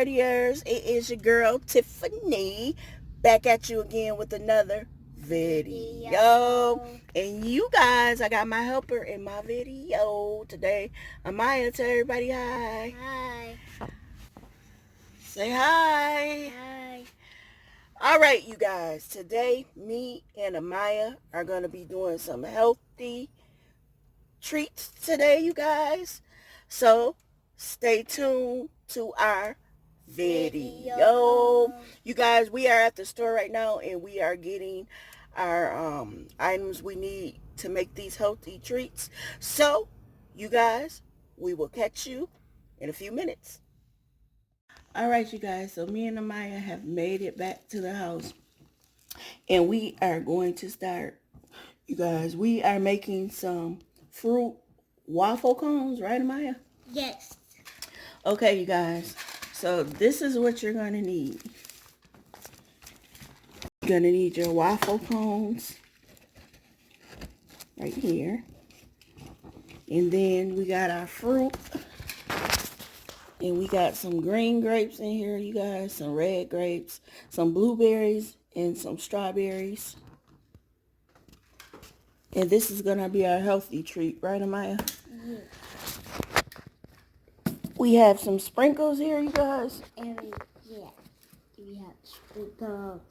partiers, it is your girl Tiffany back at you again with another video. And you guys, I got my helper in my video today. Amaya, tell everybody hi. Hi. Say hi. Hi. All right, you guys, today me and Amaya are going to be doing some healthy treats today, you guys. So stay tuned to our video. You guys, we are at the store right now and we are getting our items we need to make these healthy treats. So you guys, we will catch you in a few minutes. All right, you guys, so me and Amaya have made it back to the house and we are going to start. You guys, we are making some fruit waffle cones, right, Amaya? Yes. Okay, you guys, so this is what you're going to need. You're going to need your waffle cones right here. And then we got our fruit. And we got some green grapes in here, you guys, some red grapes, some blueberries, and some strawberries. And this is going to be our healthy treat, right, Amaya? Yeah. We have some sprinkles here, you guys. And we have sprinkles.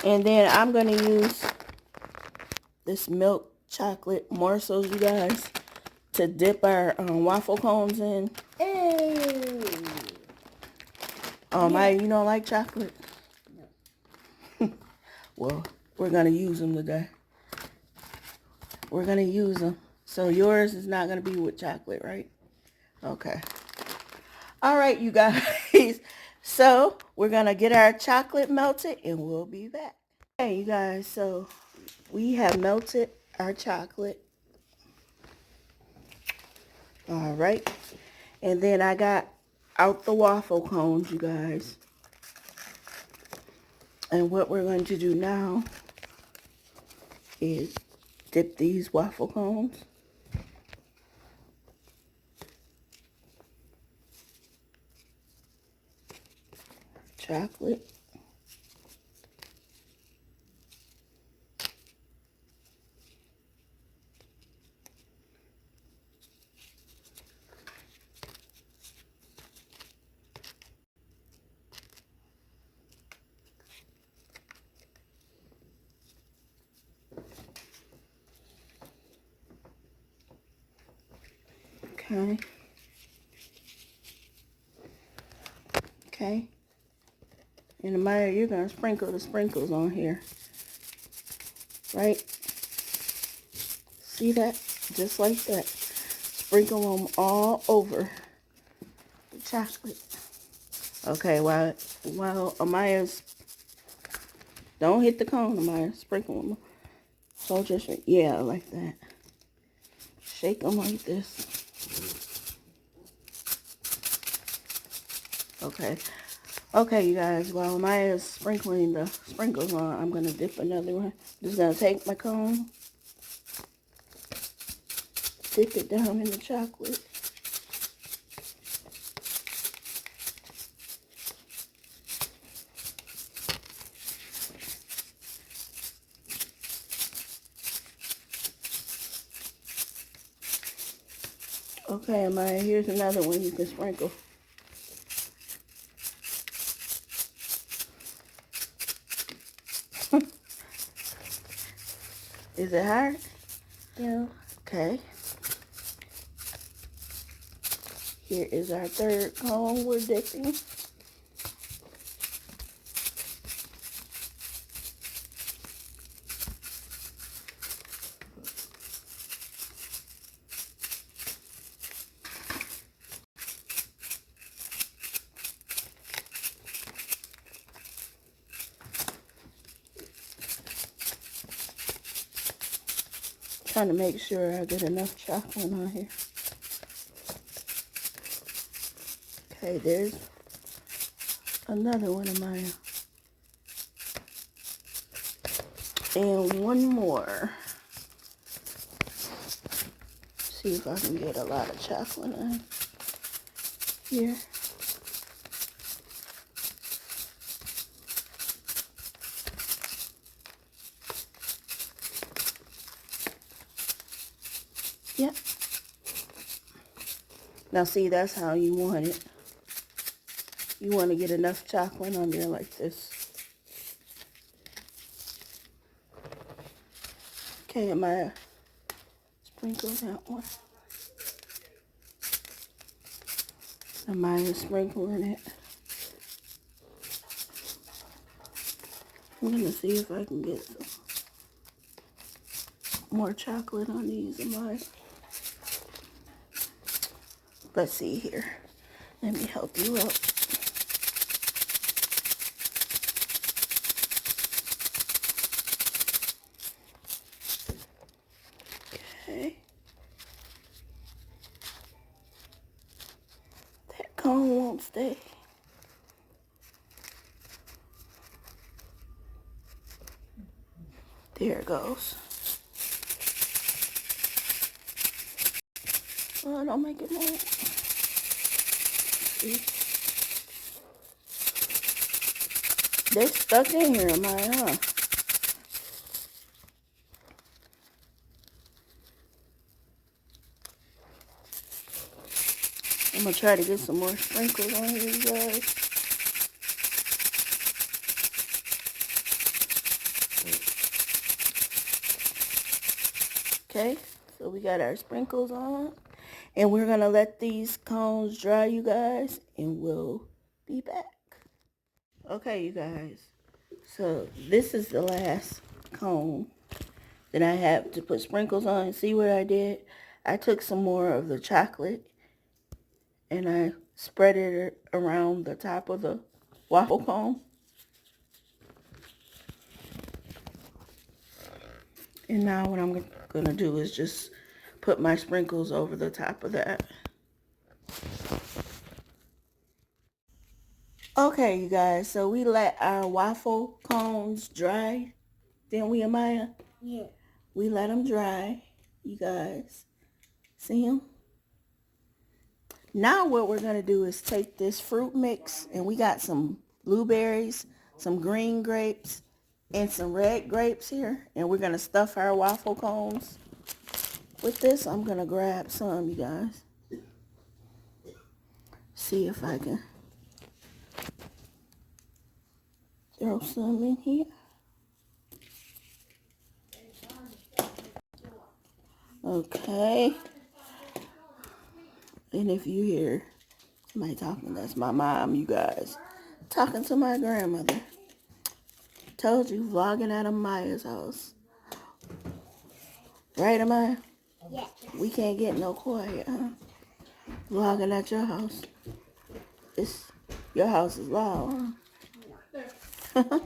And then I'm going to use this milk chocolate morsels, you guys, to dip our waffle cones in. Hey. Maya, you don't like chocolate? No. Well, we're going to use them today. We're going to use them. So yours is not going to be with chocolate, right? Okay. All right, you guys. So we're going to get our chocolate melted and we'll be back. Hey, you guys. So we have melted our chocolate. All right. And then I got out the waffle cones, you guys. And what we're going to do now is dip these waffle cones. Chocolate. Okay. Okay. And Amaya, you're going to sprinkle the sprinkles on here. Right? See that? Just like that. Sprinkle them all over the chocolate. Okay, while Amaya's... Don't hit the cone, Amaya. Sprinkle them. So just, yeah, like that. Shake them like this. Okay. Okay, you guys, while Amaya's sprinkling the sprinkles on, I'm going to dip another one. Just going to take my cone, dip it down in the chocolate. Okay, Amaya, here's another one you can sprinkle. Is it hard? No. Okay. Here is our third cone we're dipping. Trying to make sure I get enough chocolate on here. Okay, there's another one of mine. And one more. See if I can get a lot of chocolate on here. Yep. Now see, that's how you want it. You want to get enough chocolate on there like this. Okay, am I sprinkle that one? Am I sprinkling it? I'm gonna see if I can get some more chocolate on these. Let's see here. Let me help you out. Okay. That cone won't stay. There it goes. Oh, don't make it move. See? They're stuck in here, am I, huh? I'm gonna try to get some more sprinkles on here, you guys. Okay, so we got our sprinkles on. And we're gonna let these cones dry, you guys, and we'll be back. Okay, you guys. So this is the last cone that I have to put sprinkles on. See what I did? I took some more of the chocolate and I spread it around the top of the waffle cone. And now what I'm gonna do is just put my sprinkles over the top of that. Okay, you guys, so we let our waffle cones dry, didn't we, Amaya? Yeah. We let them dry, you guys. See them? Now what we're going to do is take this fruit mix, and we got some blueberries, some green grapes, and some red grapes here. And we're going to stuff our waffle cones with this. I'm going to grab some, you guys. See if I can throw some in here. Okay. And if you hear somebody talking, that's my mom, you guys. Talking to my grandmother. Told you, vlogging out of Maya's house. Right, Amaya? Yeah. We can't get no quiet, huh? Vlogging at your house. Your house is loud, huh?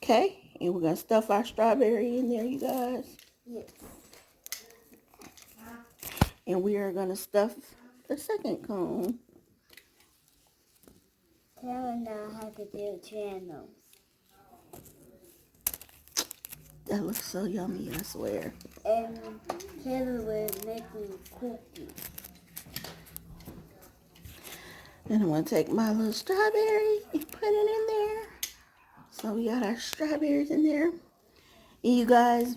Okay, and we're going to stuff our strawberry in there, you guys. Yes. And we are going to stuff the second cone. Tell now how to do channels. That looks so yummy, I swear. And Taylor will make me cookies. And I'm going to take my little strawberry and put it in there. So we got our strawberries in there. And you guys,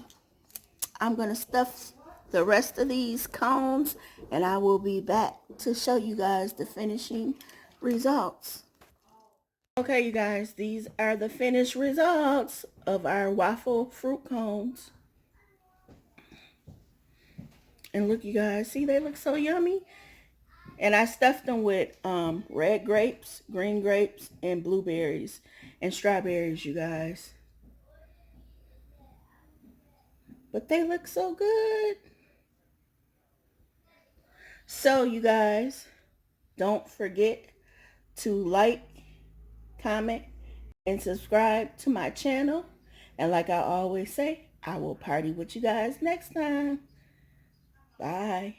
I'm going to stuff the rest of these cones, and I will be back to show you guys the finishing results. Okay, you guys, these are the finished results of our waffle fruit cones. And look, you guys, see, they look so yummy. And I stuffed them with red grapes, green grapes, and blueberries and strawberries, you guys. But they look so good. So, you guys, don't forget to like, comment, and subscribe to my channel. And like I always say, I will party with you guys next time. Bye.